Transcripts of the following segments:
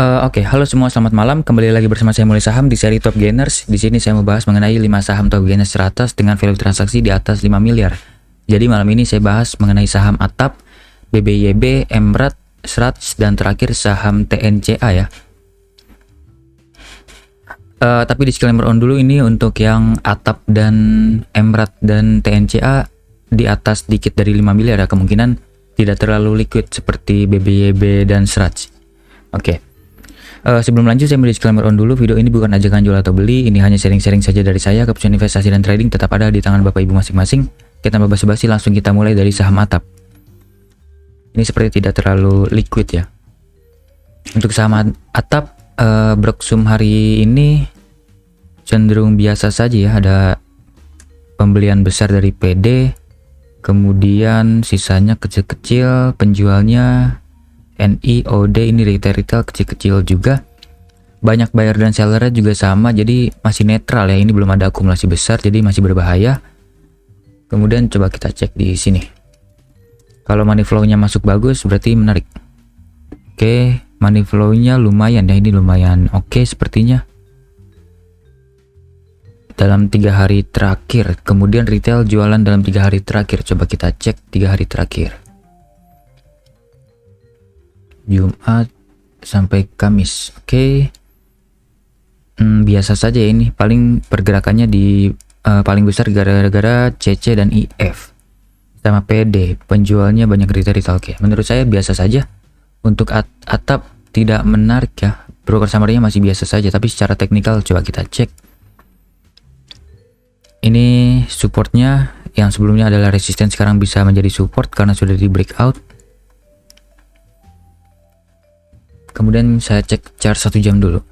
Oke, halo semua, selamat malam. Kembali lagi bersama saya Mulai Saham di seri Top Gainers. Di sini saya membahas mengenai 5 saham Top Gainers 100 dengan value transaksi di atas 5 miliar. Jadi malam ini saya bahas mengenai saham Atap, BBYB, Emrat, Srats, dan terakhir saham TNCA ya. Tapi disclaimer on dulu, ini untuk yang Atap dan Emrat dan TNCA di atas dikit dari 5 miliar ya, kemungkinan tidak terlalu liquid seperti BBYB dan Srats. Oke. Sebelum lanjut, saya beri disclaimer on dulu. Video ini bukan ajakan jual atau beli. Ini hanya sharing-sharing saja dari saya. Keputusan investasi dan trading tetap ada di tangan Bapak Ibu masing-masing. Kita tanpa basa-basi langsung kita mulai dari saham Atap. Ini seperti tidak terlalu liquid ya. Untuk saham Atap, Broksum hari ini cenderung biasa saja ya. Ada pembelian besar dari PD. Kemudian sisanya kecil-kecil. Penjualnya NI, OD, ini retail kecil-kecil juga. Banyak buyer dan sellernya juga sama, jadi masih netral ya. Ini belum ada akumulasi besar, jadi masih berbahaya. Kemudian coba kita cek di sini. Kalau money flow-nya masuk bagus, berarti menarik. Oke, money flow-nya lumayan ya. Ini lumayan oke sepertinya. Dalam 3 hari terakhir. Kemudian retail jualan dalam 3 hari terakhir. Coba kita cek 3 hari terakhir. Jumat sampai Kamis. Oke. Biasa saja ya ini. Paling pergerakannya di paling besar gara-gara CC dan IF. Sama PD. Penjualnya banyak retail. Oke. Menurut saya biasa saja. Untuk Atap tidak menarik ya. Broker summary-nya masih biasa saja. Tapi secara teknikal coba kita cek. Ini supportnya yang sebelumnya adalah resisten, sekarang bisa menjadi support karena sudah di breakout. Kemudian saya cek chart 1 jam dulu.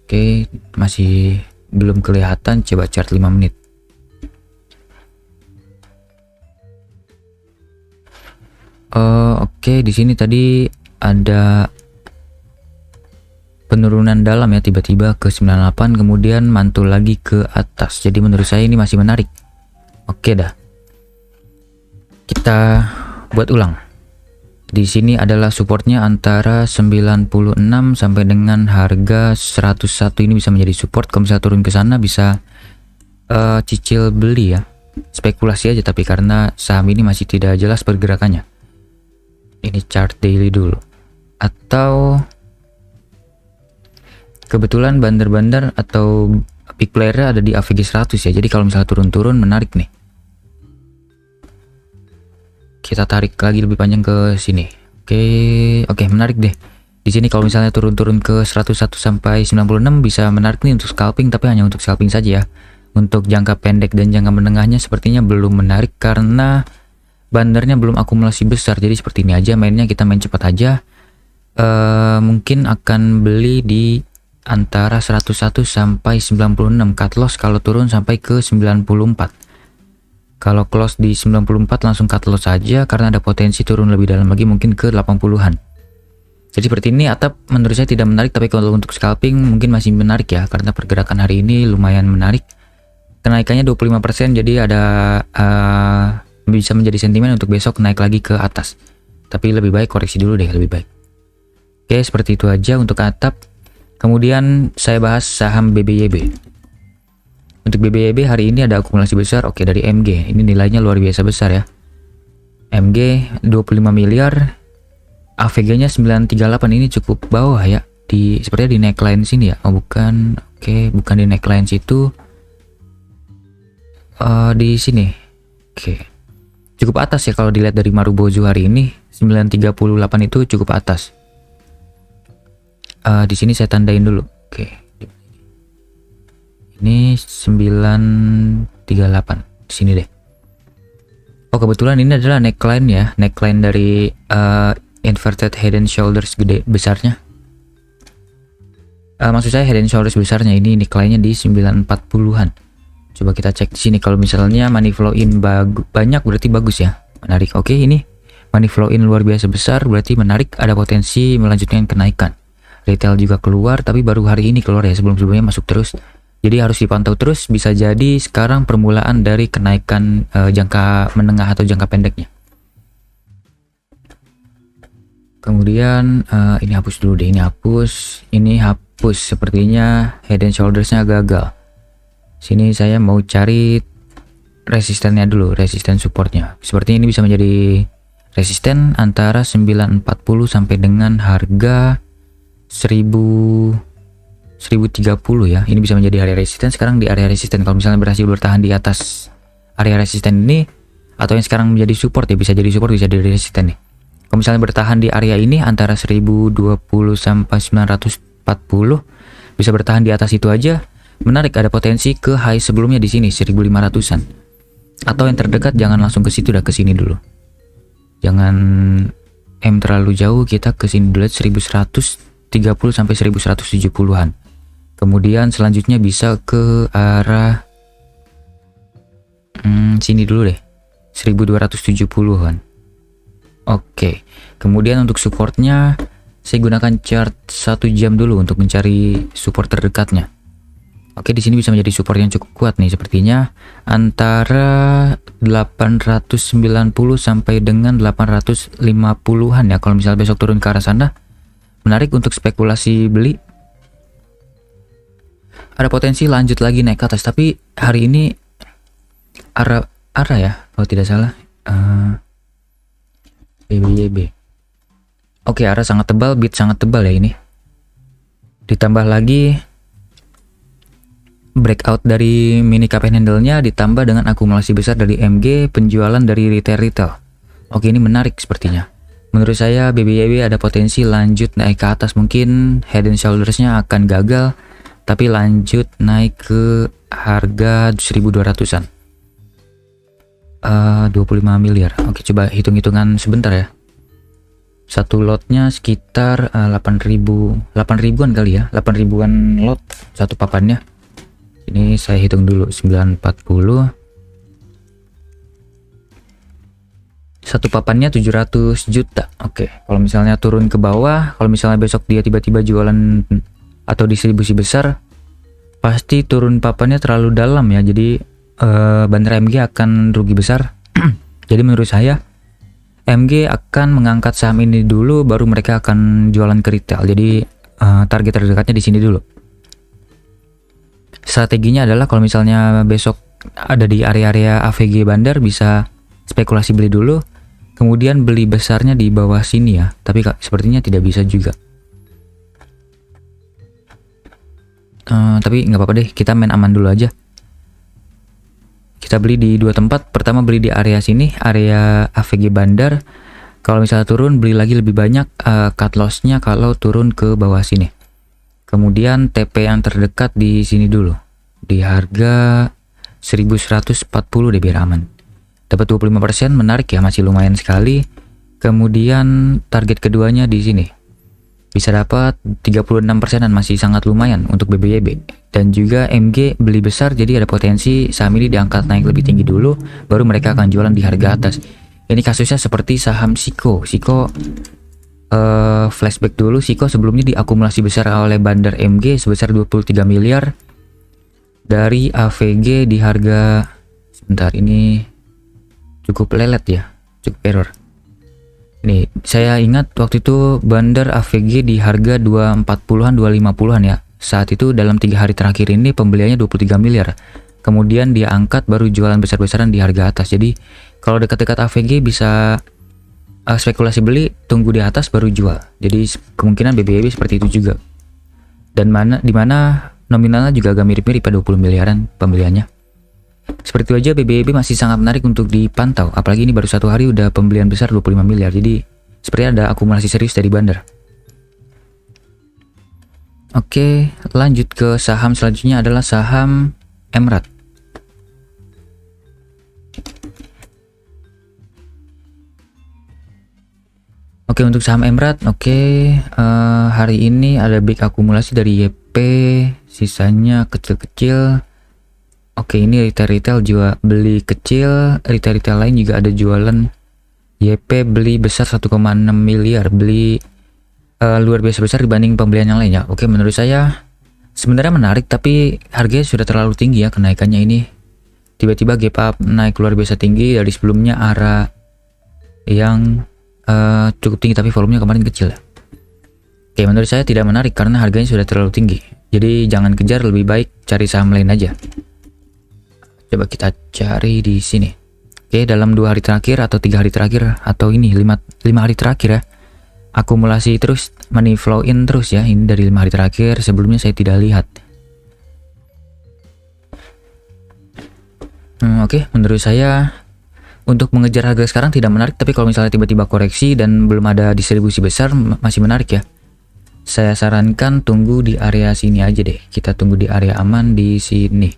Oke, masih belum kelihatan. Coba chart 5 menit. Oke, di sini tadi ada penurunan dalam ya, tiba-tiba ke 98, kemudian mantul lagi ke atas. Jadi menurut saya ini masih menarik. Oke dah. Kita buat ulang. Di sini adalah supportnya antara 96 sampai dengan harga 101, ini bisa menjadi support. Kalau misalnya turun ke sana bisa cicil beli ya. Spekulasi aja, tapi karena saham ini masih tidak jelas pergerakannya. Ini chart daily dulu. Atau kebetulan bandar-bandar atau big player ada di AVG 100 ya. Jadi kalau misalnya turun-turun menarik nih. Kita tarik lagi lebih panjang ke sini. Oke, menarik deh. Di sini kalau misalnya turun-turun ke 101 sampai 96 bisa menarik nih untuk scalping, tapi hanya untuk scalping saja ya. Untuk jangka pendek dan jangka menengahnya sepertinya belum menarik karena bandarnya belum akumulasi besar. Jadi seperti ini aja mainnya, kita main cepat aja. Mungkin akan beli di antara 101 sampai 96, cut loss kalau turun sampai ke 94. Kalau close di 94 langsung cut loss saja karena ada potensi turun lebih dalam lagi, mungkin ke 80-an. Jadi seperti ini Atap menurut saya tidak menarik, tapi kalau untuk scalping mungkin masih menarik ya, karena pergerakan hari ini lumayan menarik. Kenaikannya 25%, jadi ada bisa menjadi sentimen untuk besok naik lagi ke atas. Tapi lebih baik koreksi dulu deh, lebih baik. Oke, seperti itu aja untuk Atap. Kemudian saya bahas saham BBYB. Untuk BBYB hari ini ada akumulasi besar. Oke, dari MG. Ini nilainya luar biasa besar ya. MG 25 miliar. AVG-nya 938. Ini cukup bawah ya. Sepertinya di neckline sini ya. Oh, bukan. Oke, bukan di neckline situ. Di sini. Oke. Cukup atas ya kalau dilihat dari Marubozu hari ini. 938 itu cukup atas. Di sini saya tandain dulu. Oke. Ini 938 di sini deh. Oh, kebetulan ini adalah neckline ya, neckline dari inverted head and shoulders gede besarnya. Maksud saya head and shoulders besarnya, ini neckline-nya di 940-an. Coba kita cek di sini. Kalau misalnya money flow in banyak berarti bagus ya, menarik. Oke, ini money flow in luar biasa besar, berarti menarik, ada potensi melanjutkan kenaikan. Retail juga keluar, tapi baru hari ini keluar ya, sebelum-sebelumnya masuk terus. Jadi harus dipantau terus, bisa jadi sekarang permulaan dari kenaikan jangka menengah atau jangka pendeknya. Kemudian ini hapus dulu deh, ini hapus. Sepertinya Head and Shoulders-nya gagal. Sini saya mau cari resistennya dulu, resisten supportnya. Sepertinya ini bisa menjadi resisten antara 940 sampai dengan harga 1030 ya. Ini bisa menjadi area resisten. Sekarang di area resisten, kalau misalnya berhasil bertahan di atas area resisten ini, atau yang sekarang menjadi support ya, bisa jadi support, bisa jadi resisten nih. Kalau misalnya bertahan di area ini antara 1020 sampai 940, bisa bertahan di atas itu aja, menarik. Ada potensi ke high sebelumnya di sini 1500-an. Atau yang terdekat jangan langsung ke situ, udah ke sini dulu. Jangan terlalu jauh, kita ke sini dulu 1130 sampai 1170-an. Kemudian selanjutnya bisa ke arah sini dulu deh, 1270-an. Oke. Kemudian untuk supportnya saya gunakan chart 1 jam dulu untuk mencari support terdekatnya. Oke, di sini bisa menjadi support yang cukup kuat nih, sepertinya antara 890 sampai dengan 850-an ya. Kalau misalnya besok turun ke arah sana, menarik untuk spekulasi beli. Ada potensi lanjut lagi naik ke atas, tapi hari ini arah ya, kalau tidak salah. BBYB. Oke, arah sangat tebal, bid sangat tebal ya ini. Ditambah lagi breakout dari mini cup and handle-nya, ditambah dengan akumulasi besar dari MG, penjualan dari retail. Oke, ini menarik sepertinya. Menurut saya BBYB ada potensi lanjut naik ke atas. Mungkin Head and Shoulders-nya akan gagal, tapi lanjut naik ke harga 1200-an. 25 miliar. Oke, coba hitung-hitungan sebentar ya. Satu lotnya sekitar 8.000-an kali ya. 8.000-an lot satu papannya. Ini saya hitung dulu, 940. Satu papannya 700 juta. Oke, kalau misalnya turun ke bawah, kalau misalnya besok dia tiba-tiba jualan atau distribusi besar, pasti turun papannya terlalu dalam ya. Jadi Bandar MG akan rugi besar. Jadi menurut saya MG akan mengangkat saham ini dulu, baru mereka akan jualan ke retail. Jadi target terdekatnya di sini dulu. Strateginya adalah kalau misalnya besok ada di area-area AVG Bandar, bisa spekulasi beli dulu, kemudian beli besarnya di bawah sini ya. Tapi sepertinya tidak bisa juga. Tapi nggak apa-apa deh, kita main aman dulu aja. Kita beli di dua tempat. Pertama beli di area sini, area AVG Bandar. Kalau misalnya turun, beli lagi lebih banyak cut loss-nya kalau turun ke bawah sini. Kemudian TP yang terdekat di sini dulu, di harga 1140 deh biar aman. Dapat 25%, menarik ya, masih lumayan sekali. Kemudian target keduanya di sini. Bisa dapat 36%-an, masih sangat lumayan untuk BBYB. Dan juga MG beli besar, jadi ada potensi saham ini diangkat naik lebih tinggi dulu, baru mereka akan jualan di harga atas. Ini kasusnya seperti saham Siko. Flashback dulu, Siko sebelumnya diakumulasi besar oleh Bandar MG sebesar 23 miliar dari AVG di harga, sebentar, ini cukup lelet ya, cukup error. Nih, saya ingat waktu itu Bandar AVG di harga 240-an, 250-an ya. Saat itu dalam 3 hari terakhir ini pembeliannya 23 miliar. Kemudian dia angkat baru jualan besar-besaran di harga atas. Jadi kalau dekat-dekat AVG bisa spekulasi beli, tunggu di atas baru jual. Jadi kemungkinan BBYB seperti itu juga. Dan dimana nominalnya juga agak mirip-mirip pada 20 miliaran pembeliannya. Seperti itu aja, BBYB masih sangat menarik untuk dipantau. Apalagi ini baru 1 hari udah pembelian besar 25 miliar. Jadi sepertinya ada akumulasi serius dari Bandar. Oke, lanjut ke saham selanjutnya adalah saham Emrat. Oke, untuk saham Emrat, hari ini ada big akumulasi dari YP, sisanya kecil-kecil. Oke, ini retail juga beli kecil, retail lain juga ada jualan. YP beli besar 1,6 miliar, beli luar biasa besar dibanding pembelian yang lainnya. Oke, menurut saya sebenarnya menarik, tapi harganya sudah terlalu tinggi ya kenaikannya ini. Tiba-tiba gap up naik luar biasa tinggi dari sebelumnya arah yang cukup tinggi tapi volumenya kemarin kecil ya. Oke, menurut saya tidak menarik karena harganya sudah terlalu tinggi. Jadi jangan kejar, lebih baik cari saham lain aja. Coba kita cari di sini. Oke, dalam 2 hari terakhir atau 3 hari terakhir atau ini 5 hari terakhir ya. Akumulasi terus, money flow in terus ya. Ini dari 5 hari terakhir, sebelumnya saya tidak lihat. Oke, menurut saya untuk mengejar harga sekarang tidak menarik, tapi kalau misalnya tiba-tiba koreksi dan belum ada distribusi besar masih menarik ya. Saya sarankan tunggu di area sini aja deh. Kita tunggu di area aman di sini.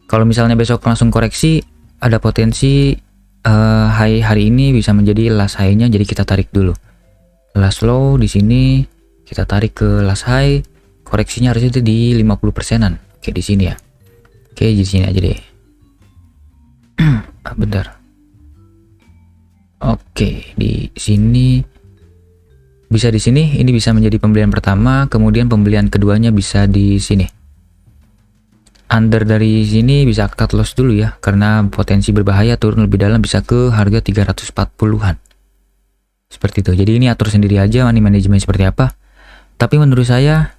Kalau misalnya besok langsung koreksi, ada potensi high hari ini bisa menjadi last high-nya, jadi kita tarik dulu. Last low di sini kita tarik ke last high. Koreksinya harusnya itu di 50%-an. Oke, di sini ya. Oke, di sini aja deh. Bentar. Oke, di sini bisa di sini. Ini bisa menjadi pembelian pertama, kemudian pembelian keduanya bisa di sini. Under dari sini bisa cut loss dulu ya, karena potensi berbahaya turun lebih dalam bisa ke harga 340-an. Seperti itu. Jadi ini atur sendiri aja money management seperti apa. Tapi menurut saya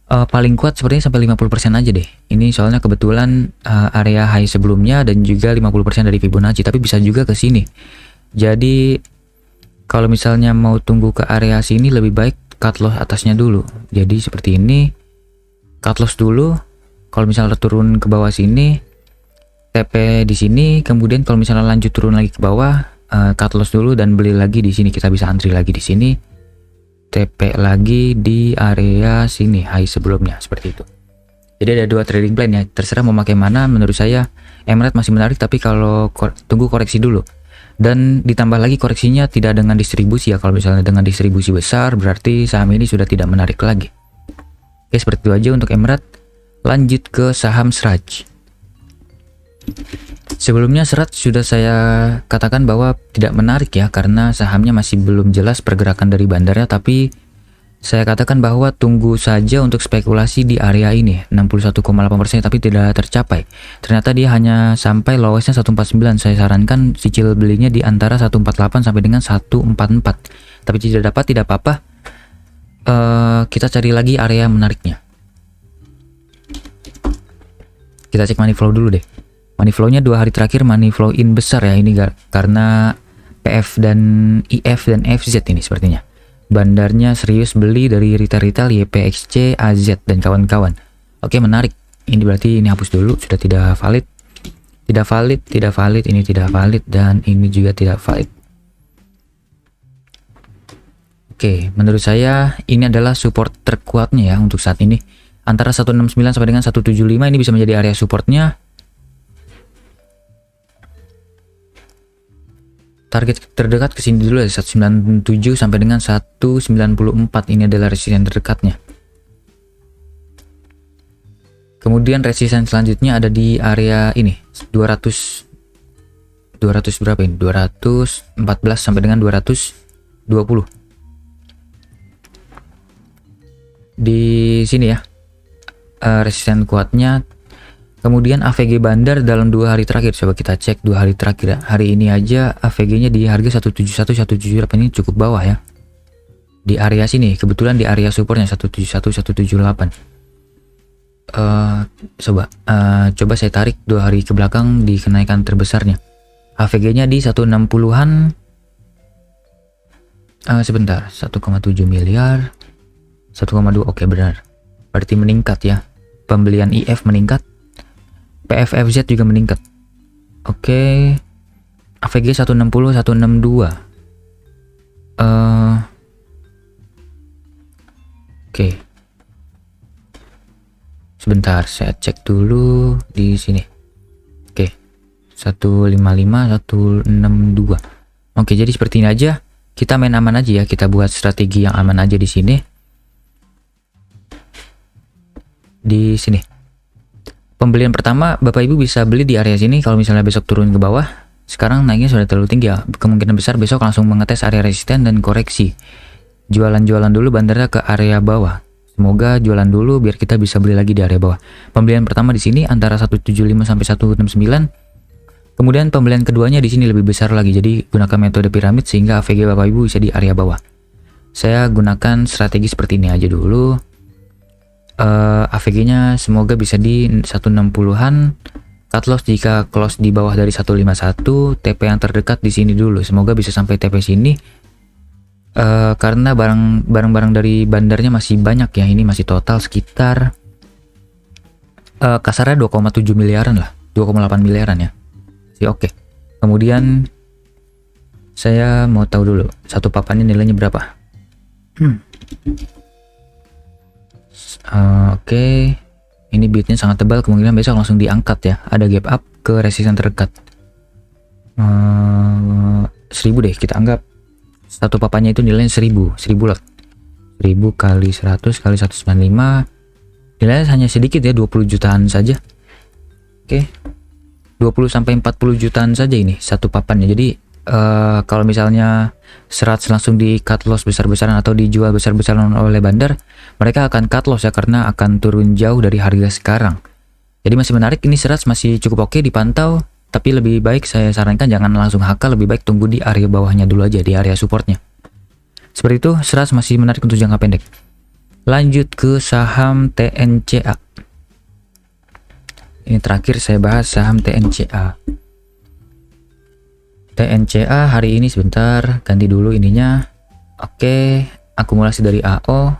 paling kuat sepertinya sampai 50% aja deh. Ini soalnya kebetulan area high sebelumnya dan juga 50% dari Fibonacci, tapi bisa juga ke sini. Jadi kalau misalnya mau tunggu ke area sini lebih baik cut loss atasnya dulu. Jadi seperti ini, cut loss dulu. Kalau misalnya turun ke bawah sini, TP di sini, kemudian kalau misalnya lanjut turun lagi ke bawah, cut loss dulu dan beli lagi di sini. Kita bisa antri lagi di sini, TP lagi di area sini high sebelumnya, seperti itu. Jadi ada 2 trading plan ya, terserah mau pakai mana. Menurut saya Emirates masih menarik, tapi kalau tunggu koreksi dulu. Dan ditambah lagi koreksinya tidak dengan distribusi ya. Kalau misalnya dengan distribusi besar berarti saham ini sudah tidak menarik lagi. Oke, seperti itu aja untuk Emirates. Lanjut ke saham Sraj. Sebelumnya Sraj sudah saya katakan bahwa tidak menarik ya, karena sahamnya masih belum jelas pergerakan dari bandarnya, tapi saya katakan bahwa tunggu saja untuk spekulasi di area ini 61,8%, tapi tidak tercapai. Ternyata dia hanya sampai lowestnya 149. Saya sarankan cicil belinya di antara 148 sampai dengan 144. Tapi tidak dapat, tidak apa-apa. Kita cari lagi area menariknya. Kita cek money flow dulu deh. Money flow-nya 2 hari terakhir money flow in besar ya ini, karena PF dan IF dan FZ ini sepertinya. Bandarnya serius beli dari retail YPXC, AZ dan kawan-kawan. Oke, menarik. Ini berarti ini hapus dulu, sudah tidak valid. Tidak valid, tidak valid, ini tidak valid dan ini juga tidak valid. Oke, menurut saya ini adalah support terkuatnya ya untuk saat ini. Antara 169 sampai dengan 175 ini bisa menjadi area supportnya. Target terdekat ke sini dulu ya, 197 sampai dengan 194. Ini adalah resisten terdekatnya. Kemudian resisten selanjutnya ada di area ini, 200 berapa ini? 214 sampai dengan 220. Di sini ya. Resisten kuatnya. Kemudian AVG bandar dalam 2 hari terakhir, coba kita cek 2 hari terakhir ya. Hari ini aja AVG nya di harga 171 178, ini cukup bawah ya. Di area sini kebetulan di area supportnya 171 178. Coba saya tarik 2 hari ke belakang di kenaikan terbesarnya. AVG nya di 160-an. Sebentar, 1,7 miliar 1,2. Oke, benar, berarti meningkat ya. Pembelian IF meningkat, PFFZ juga meningkat. Oke, AVG 160 162. Oke, sebentar saya cek dulu di sini. Oke, 155 162. Oke, jadi seperti ini aja. Kita main aman aja ya, kita buat strategi yang aman aja di sini. Di sini pembelian pertama Bapak Ibu bisa beli di area sini. Kalau misalnya besok turun ke bawah, sekarang naiknya sudah terlalu tinggi ya, kemungkinan besar besok langsung mengetes area resisten dan koreksi. Jualan dulu bandarnya ke area bawah. Semoga jualan dulu biar kita bisa beli lagi di area bawah. Pembelian pertama di sini antara 175 sampai 169. Kemudian pembelian keduanya di sini lebih besar lagi, jadi gunakan metode piramid sehingga AVG Bapak Ibu bisa di area bawah. Saya gunakan strategi seperti ini aja dulu. AVG-nya semoga bisa di 160-an. Cut loss jika close di bawah dari 151, TP yang terdekat di sini dulu. Semoga bisa sampai TP sini. Karena barang-barang dari bandarnya masih banyak ya. Ini masih total sekitar kasarnya 2,7 miliaran lah, 2,8 miliaran ya. Oke. Kemudian saya mau tahu dulu satu papannya nilainya berapa. Oke. Ini bidnya sangat tebal, kemungkinan besok langsung diangkat ya. Ada gap up ke resisten terdekat. 1000 deh kita anggap. Satu papannya itu nilainya 1000 lot. 1000 kali 100 kali 195. Nilainya hanya sedikit ya, 20 jutaan saja. Oke. 20 sampai 40 jutaan saja ini satu papannya. Jadi kalau misalnya serat langsung di cut loss besar-besaran atau dijual besar-besaran oleh bandar, mereka akan cut loss ya, karena akan turun jauh dari harga sekarang. Jadi masih menarik, ini serat masih cukup oke dipantau, tapi lebih baik saya sarankan jangan langsung HK, lebih baik tunggu di area bawahnya dulu aja, di area supportnya. Seperti itu, serat masih menarik untuk jangka pendek. Lanjut ke saham TNCA. Ini terakhir saya bahas saham TNCA. TNCA hari ini sebentar ganti dulu ininya. Oke, akumulasi dari AO,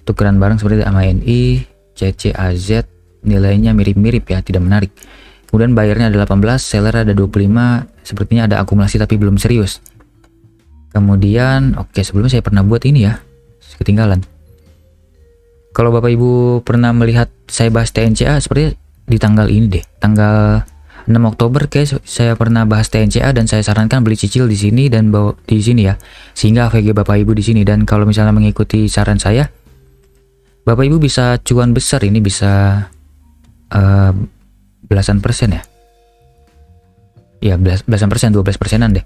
tukeran barang seperti AMI, CCAZ, nilainya mirip-mirip ya, tidak menarik. Kemudian bayarnya ada 18, seller ada 25, sepertinya ada akumulasi tapi belum serius. Kemudian oke, sebelumnya saya pernah buat ini ya, ketinggalan. Kalau Bapak Ibu pernah melihat saya bahas TNCA seperti di tanggal ini deh, tanggal 6 Oktober kayak saya pernah bahas TNCA dan saya sarankan beli cicil di sini dan bawa di sini ya, sehingga AVG Bapak Ibu di sini. Dan kalau misalnya mengikuti saran saya, Bapak Ibu bisa cuan besar, ini bisa belasan persen ya. Ya, belasan persen, 12%-an deh.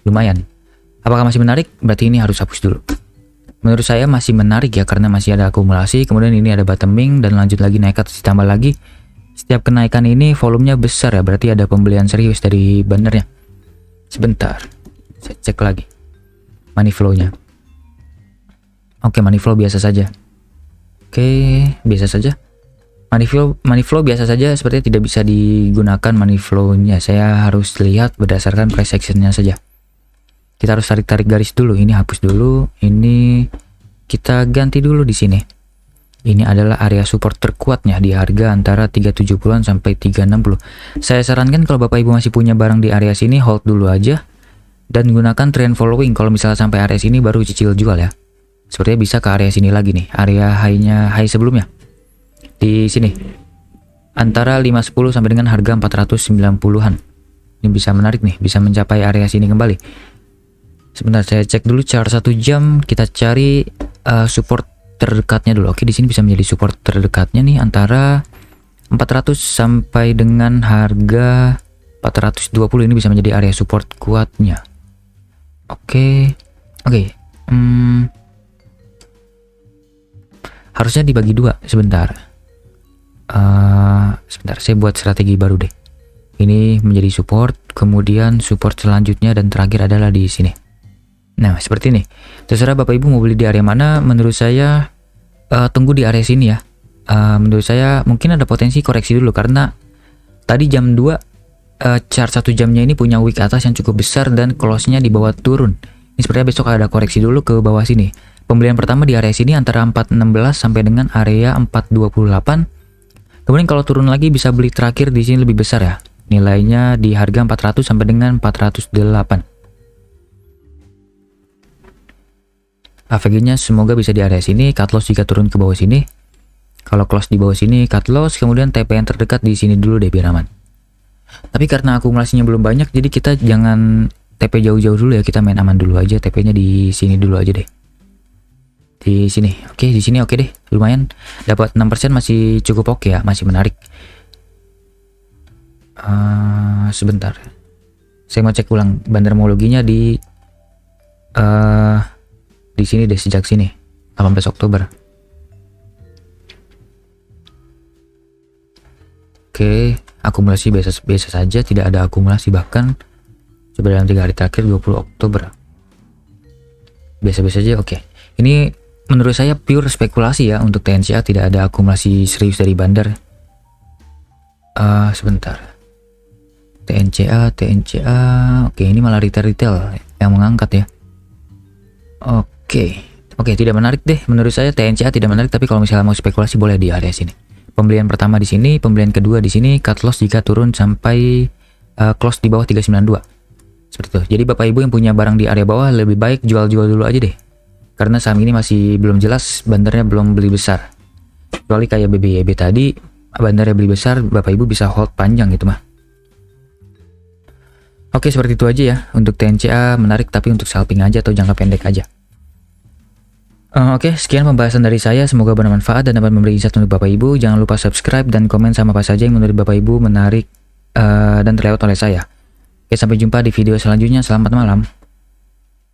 Lumayan. Apakah masih menarik? Berarti ini harus hapus dulu. Menurut saya masih menarik ya, karena masih ada akumulasi, kemudian ini ada bottoming dan lanjut lagi naik atas ditambah lagi. Setiap kenaikan ini volumenya besar ya, berarti ada pembelian serius dari bandarnya. Sebentar, saya cek lagi money flow-nya. Oke, money flow biasa saja. Oke, biasa saja. Money flow biasa saja, sepertinya tidak bisa digunakan money flow-nya. Saya harus lihat berdasarkan price action-nya saja. Kita harus tarik-tarik garis dulu. Ini hapus dulu. Ini kita ganti dulu di sini. Ini adalah area support terkuatnya di harga antara 370-an sampai 360. Saya sarankan kalau Bapak Ibu masih punya barang di area sini, hold dulu aja dan gunakan trend following. Kalau misalnya sampai area sini baru cicil jual ya. Sepertinya bisa ke area sini lagi nih, area high sebelumnya. Di sini. Antara 510 sampai dengan harga 490-an. Ini bisa menarik nih, bisa mencapai area sini kembali. Sebentar saya cek dulu chart 1 jam, kita cari support terdekatnya dulu. Oke, di sini bisa menjadi support terdekatnya nih antara 400 sampai dengan harga 420. Ini bisa menjadi area support kuatnya. Oke. Harusnya dibagi dua. Sebentar, saya buat strategi baru deh. Ini menjadi support, kemudian support selanjutnya dan terakhir adalah di sini. Nah, seperti ini. Terserah Bapak Ibu mau beli di area mana. Menurut saya tunggu di area sini ya. Menurut saya mungkin ada potensi koreksi dulu, karena tadi jam 2 chart 1 jamnya ini punya wick atas yang cukup besar dan close-nya di bawah turun. Ini sepertinya besok ada koreksi dulu ke bawah sini. Pembelian pertama di area sini antara 416 sampai dengan area 428. Kemudian kalau turun lagi bisa beli terakhir di sini lebih besar ya. Nilainya di harga 400 sampai dengan 408. AVG-nya semoga bisa di area sini, cut loss jika turun ke bawah sini. Kalau close di bawah sini, cut loss, kemudian TP yang terdekat di sini dulu deh biar aman. Tapi karena akumulasinya belum banyak, jadi kita jangan TP jauh-jauh dulu ya, kita main aman dulu aja, TP-nya di sini dulu aja deh. Di sini, oke, di sini oke deh, lumayan. Dapat 6% masih cukup oke ya, masih menarik. Sebentar. Saya mau cek ulang bandarmologinya di sini deh, sejak sini 18 Oktober. Oke, Akumulasi biasa saja, tidak ada akumulasi bahkan. Coba dalam 3 hari terakhir 20 Oktober. Biasa-biasa aja. Oke. Ini menurut saya pure spekulasi ya untuk TNCA, tidak ada akumulasi serius dari bandar. Sebentar. TNCA. Oke, ini malah retail yang mengangkat ya. Oke, tidak menarik deh. Menurut saya TNCA tidak menarik, tapi kalau misalnya mau spekulasi boleh di area sini. Pembelian pertama di sini, pembelian kedua di sini, cut loss jika turun sampai close di bawah 392. Seperti itu. Jadi Bapak Ibu yang punya barang di area bawah lebih baik jual-jual dulu aja deh. Karena saham ini masih belum jelas, bandarnya belum beli besar. Kecuali kayak BBYB tadi, bandarnya beli besar, Bapak Ibu bisa hold panjang gitu mah. Oke, seperti itu aja ya. Untuk TNCA menarik tapi untuk scalping aja atau jangka pendek aja. Oke, sekian pembahasan dari saya. Semoga bermanfaat dan dapat memberi insight untuk Bapak Ibu. Jangan lupa subscribe dan komen sama apa saja yang menurut Bapak Ibu menarik dan terlewat oleh saya. Oke, sampai jumpa di video selanjutnya. Selamat malam.